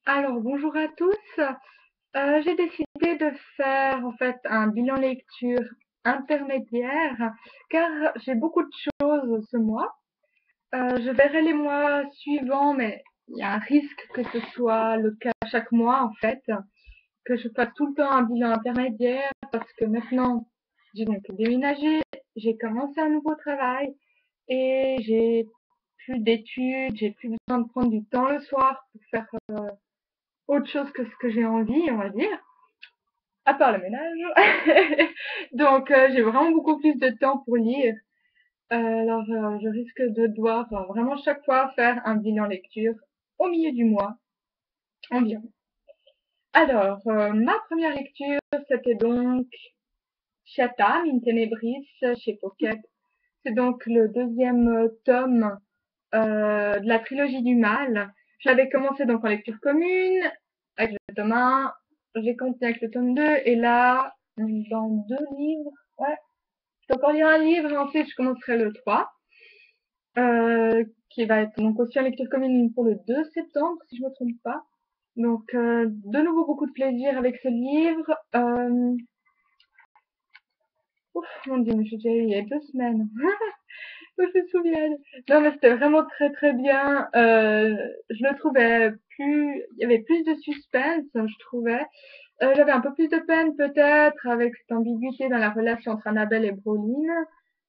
Alors, bonjour à tous. J'ai décidé de faire en fait un bilan lecture intermédiaire car j'ai beaucoup de choses ce mois. Je verrai les mois suivants, mais il y a un risque que ce soit le cas chaque mois en fait, que je fasse tout le temps un bilan intermédiaire parce que maintenant j'ai donc déménagé, j'ai commencé un nouveau travail et j'ai plus d'études, j'ai plus besoin de prendre du temps le soir pour faire autre chose que ce que j'ai envie, on va dire, à part le ménage. Donc, j'ai vraiment beaucoup plus de temps pour lire. Alors, je risque de devoir vraiment chaque fois faire un bilan lecture au milieu du mois environ. Alors, ma première lecture, c'était donc Chatham in Tenebris chez Pocket. C'est donc le deuxième tome de la trilogie du mal. Je l'avais commencé donc en lecture commune avec le tome 1, j'ai continué avec le tome 2 et là, dans deux livres, ouais, je dois encore lire un livre et ensuite je commencerai le 3, qui va être donc aussi en lecture commune pour le 2 septembre si je me trompe pas. Donc de nouveau beaucoup de plaisir avec ce livre. Ouf, mon dieu, mais j'ai déjà eu il y a 2 semaines. Je me souviens. Non, mais c'était vraiment très très bien. Je le trouvais plus, il y avait plus de suspense, je trouvais. J'avais un peu plus de peine peut-être avec cette ambiguïté dans la relation entre Annabelle et Brolin,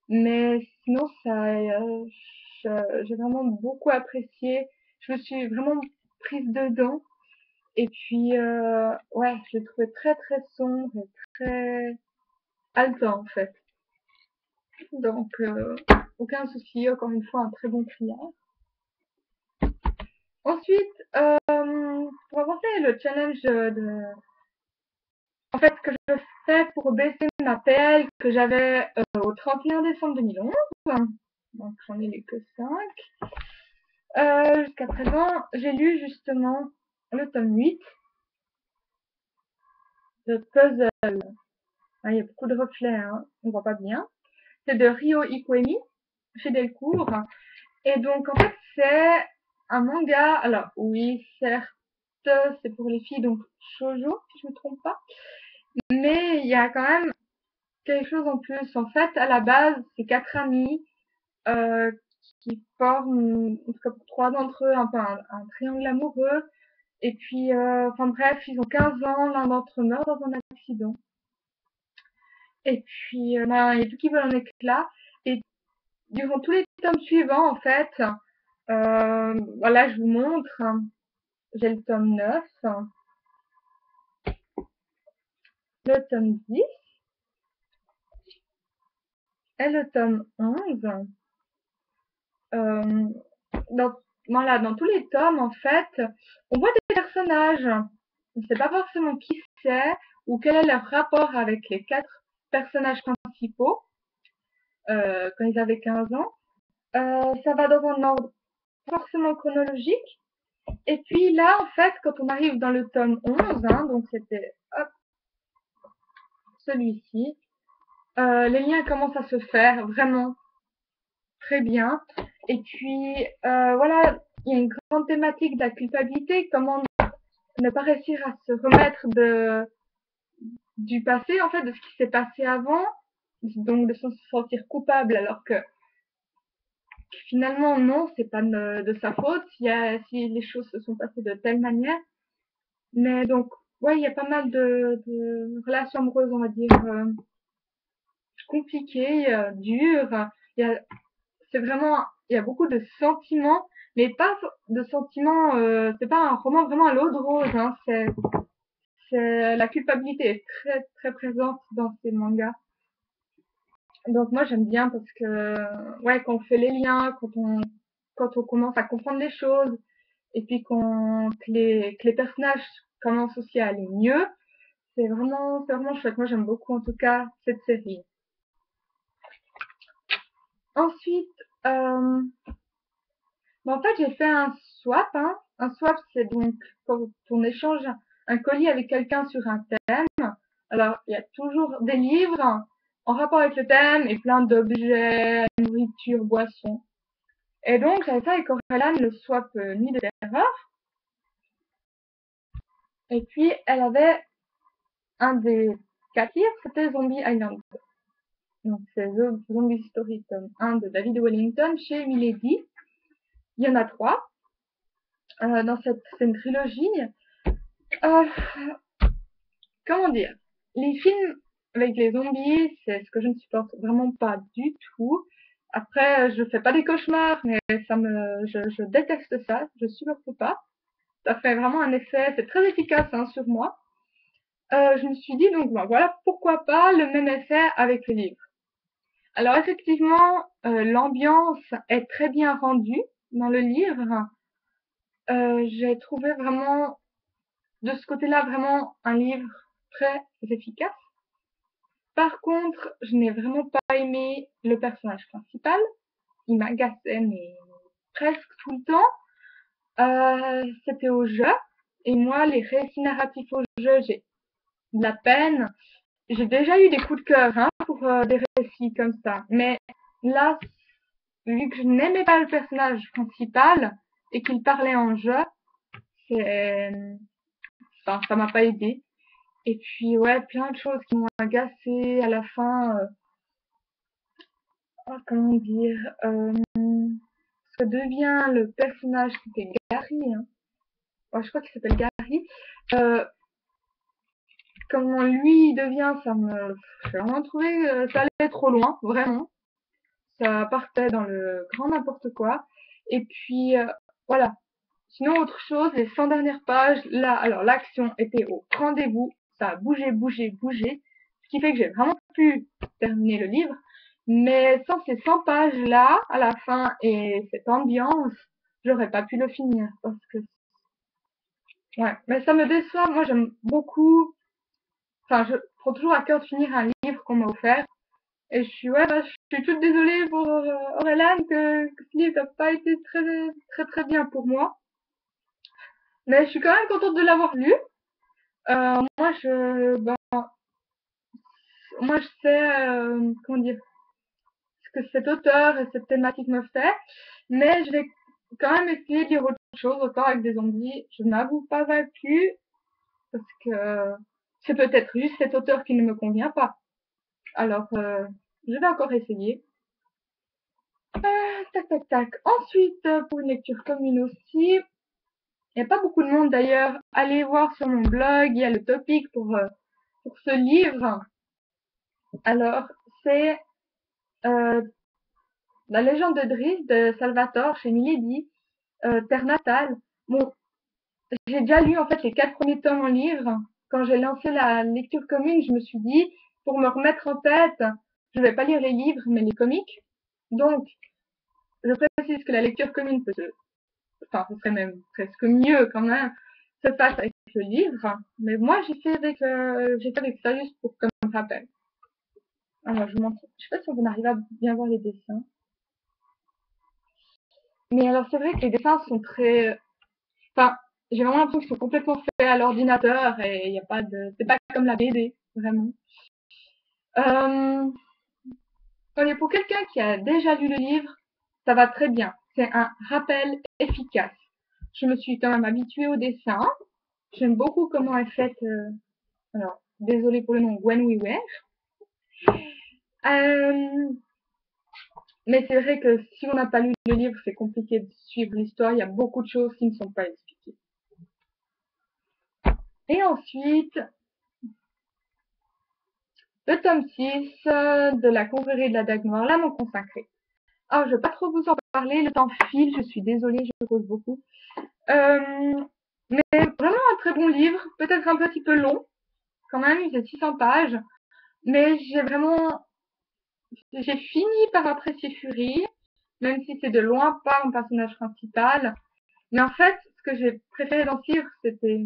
mais sinon j'ai vraiment beaucoup apprécié. Je me suis vraiment prise dedans. Et puis ouais, je l'ai trouvé très très sombre et très haletant en fait. Donc aucun souci, encore une fois un très bon client. Ensuite, pour avancer le challenge en fait, que je fais pour baisser ma PL que j'avais au 31 décembre 2011, donc j'en ai lu que 5. Jusqu'à présent, j'ai lu justement le tome 8 de Puzzle. Ah, il y a beaucoup de reflets, hein, on voit pas bien. C'est de Ryo Ikuemi, chez Delcourt. Et donc, en fait, c'est un manga. Alors, oui, certes, c'est pour les filles, donc shoujo, si je me trompe pas. Mais il y a quand même quelque chose en plus. En fait, à la base, c'est quatre amis euh, qui forment, en tout cas pour trois d'entre eux, un peu un triangle amoureux. Et puis, enfin bref, ils ont 15 ans, l'un d'entre eux meurt dans un accident. Et puis, ben, il y a tout qui vole en éclats. Et durant tous les tomes suivants, en fait, voilà, je vous montre. J'ai le tome 9, le tome 10 et le tome 11. Euh, dans, voilà, dans tous les tomes, en fait, on voit des personnages. On ne sait pas forcément qui c'est ou quel est leur rapport avec les quatre personnages principaux quand ils avaient 15 ans. Ça va dans un ordre forcément chronologique. Et puis là, en fait, quand on arrive dans le tome 11, hein, donc c'était hop, celui-ci, les liens commencent à se faire vraiment très bien. Et puis, voilà, il y a une grande thématique de la culpabilité, comment ne pas réussir à se remettre du passé, en fait, de ce qui s'est passé avant, donc de se sentir coupable, alors que finalement, non, c'est pas de sa faute si les choses se sont passées de telle manière. Mais donc, ouais, il y a pas mal de relations amoureuses, on va dire, compliquées, dures. Il y a, c'est vraiment, il y a beaucoup de sentiments, mais pas de sentiments, c'est pas un roman vraiment à l'eau de rose, hein, la culpabilité est très, très présente dans ces mangas. Donc moi j'aime bien parce que ouais quand on fait les liens, quand on commence à comprendre les choses et puis que les personnages commencent aussi à aller mieux, c'est vraiment chouette. Moi j'aime beaucoup en tout cas cette série. Ensuite, euh, en fait j'ai fait un swap. Hein. Un swap c'est donc quand on échange un colis avec quelqu'un sur un thème. Alors il y a toujours des livres en rapport avec le thème et plein d'objets, nourriture, boissons. Et donc, j'avais fait avec Aurélie le swap Nuit de terreur. Et puis, elle avait un des 4 livres, c'était Zombie Island. Donc, c'est Zombie Story tome 1 de David Wellington chez Milady. Il y en a 3 c'est une trilogie. Euh, comment dire? Les films avec les zombies, c'est ce que je ne supporte vraiment pas du tout. Après, je fais pas des cauchemars, mais je déteste ça, je supporte pas. Ça fait vraiment un effet, c'est très efficace hein, sur moi. Je me suis dit donc ben, voilà pourquoi pas le même effet avec le livre. Alors effectivement, l'ambiance est très bien rendue dans le livre. J'ai trouvé vraiment de ce côté-là vraiment un livre très efficace. Par contre, je n'ai vraiment pas aimé le personnage principal. Il m'agaçait mais presque tout le temps. C'était au jeu. Et moi, les récits narratifs au jeu, j'ai de la peine. J'ai déjà eu des coups de cœur hein, pour des récits comme ça. Mais là, vu que je n'aimais pas le personnage principal et qu'il parlait en jeu, c'est, enfin, ça m'a pas aidé. Et puis ouais, plein de choses qui m'ont agacée à la fin. Comment dire, ce que devient le personnage qui était Gary. Hein. Ouais, je crois qu'il s'appelle Gary. Euh, Comment lui il devient, j'ai vraiment trouvé ça allait trop loin, vraiment. Ça partait dans le grand n'importe quoi. Et puis voilà. Sinon autre chose, les 100 dernières pages, là, alors l'action était au rendez-vous, ça a bougé, bougé, bougé, ce qui fait que j'ai vraiment pu terminer le livre. Mais sans ces 100 pages là, à la fin, et cette ambiance, j'aurais pas pu le finir parce que ouais, mais ça me déçoit. Moi, j'aime beaucoup. Enfin, je prends toujours à cœur de finir un livre qu'on m'a offert. Et je suis, ouais, bah, je suis toute désolée pour Aurélie que ce livre n'a pas été très, très, très bien pour moi. Mais je suis quand même contente de l'avoir lu. Bah, moi, je sais, comment dire, ce que cet auteur et cette thématique me fait. Mais je vais quand même essayer de lire autre chose, encore avec des zombies. Je n'avoue pas vaincu parce que c'est peut-être juste cet auteur qui ne me convient pas. Alors, je vais encore essayer. Tac, tac, tac. Ensuite, pour une lecture commune aussi, il n'y a pas beaucoup de monde d'ailleurs. Allez voir sur mon blog, il y a le topic pour ce livre. Alors, c'est euh, La légende de Driss de Salvatore chez Milady, Terre natale. Bon, j'ai déjà lu en fait les 4 premiers tomes en livre. Quand j'ai lancé la lecture commune, je me suis dit, pour me remettre en tête, je vais pas lire les livres, mais les comics. Donc, je précise que la lecture commune enfin, ce serait même presque mieux quand même, se fasse avec le livre. Mais moi, j'ai fait avec ça juste pour comme rappel. Alors, je montre, je sais pas si on arrive à bien voir les dessins. Mais alors, c'est vrai que les dessins sont très, enfin, j'ai vraiment l'impression qu'ils sont complètement faits à l'ordinateur et il y a pas de, c'est pas comme la BD, vraiment. Euh, pour quelqu'un qui a déjà lu le livre, ça va très bien. C'est un rappel efficace. Je me suis quand même habituée au dessin. J'aime beaucoup comment est faite, alors, désolée pour le nom, When We Were. Euh, mais c'est vrai que si on n'a pas lu le livre, c'est compliqué de suivre l'histoire. Il y a beaucoup de choses qui ne sont pas expliquées. Et ensuite, le tome 6 de la confrérie de la Dague Noire, l'âme consacrée. Alors, je ne vais pas trop vous en parler, le temps file, je suis désolée, je cause beaucoup. Mais vraiment un très bon livre, peut-être un petit peu long, quand même, il fait 600 pages. Mais j'ai fini par apprécier Fury, même si c'est de loin pas mon personnage principal. Mais en fait, ce que j'ai préféré dans ce livre, c'était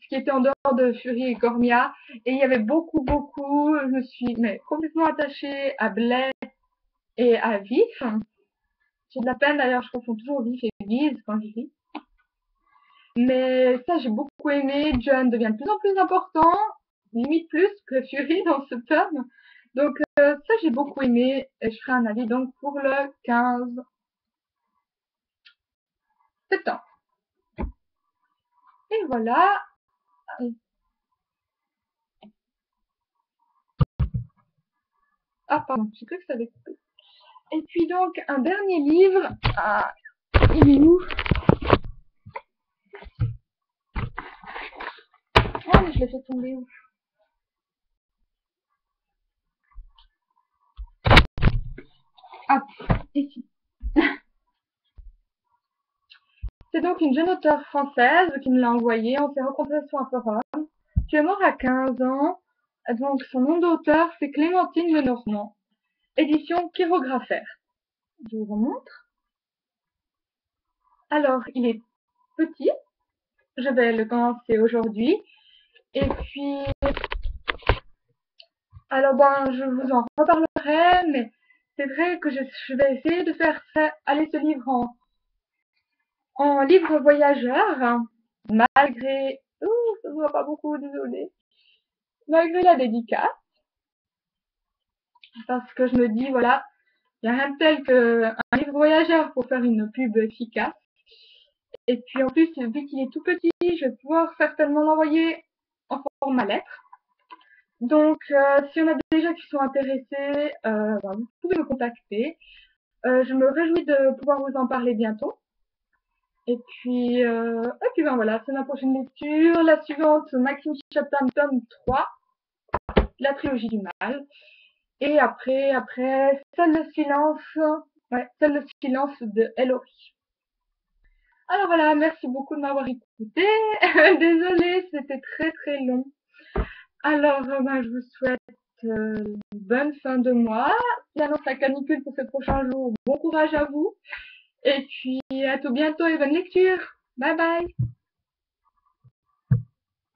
ce qui était en dehors de Fury et Cormia. Et il y avait je me suis complètement attachée à Blais et à Vif. J'ai de la peine d'ailleurs, je confonds toujours Vif et Vise quand je lis. Mais ça, j'ai beaucoup aimé. John devient de plus en plus important, limite plus que Fury dans ce tome. Donc ça, j'ai beaucoup aimé. Et je ferai un avis donc pour le 15 septembre. Et voilà. Ah, pardon, j'ai cru que ça avait coupé. Et puis donc, un dernier livre. Ah, il est où? Ah, mais je l'ai fait tomber où? Ah, ici. C'est donc une jeune auteure française qui me l'a envoyé. On s'est rencontrés sur un forum. Qui est mort à 15 ans. Donc, son nom d'auteur, c'est Clémentine Lenormand. Édition Chirographaire. Je vous remontre. Alors, il est petit. Je vais le commencer aujourd'hui. Et puis, alors ben, je vous en reparlerai, mais c'est vrai que je vais essayer de faire aller ce livre en livre voyageur, hein, malgré, ça se voit pas beaucoup, désolé, malgré la dédicace, parce que je me dis, voilà, il n'y a rien de tel qu'un livre voyageur pour faire une pub efficace. Et puis en plus, vu qu'il est tout petit, je vais pouvoir certainement l'envoyer en format lettre. Donc, si on a des gens qui sont intéressés, ben, vous pouvez me contacter. Je me réjouis de pouvoir vous en parler bientôt. Et puis ben voilà, c'est ma prochaine lecture. La suivante, Maxime Chatham, tome 3, la trilogie du mal. Et après, Seul le silence, ouais, Seul le silence de Ellery. Alors voilà, merci beaucoup de m'avoir écouté. Désolée, c'était très très long. Alors, ben, je vous souhaite une bonne fin de mois. Il annonce la canicule pour ces prochains jours. Bon courage à vous. Et puis, à tout bientôt et bonne lecture. Bye bye.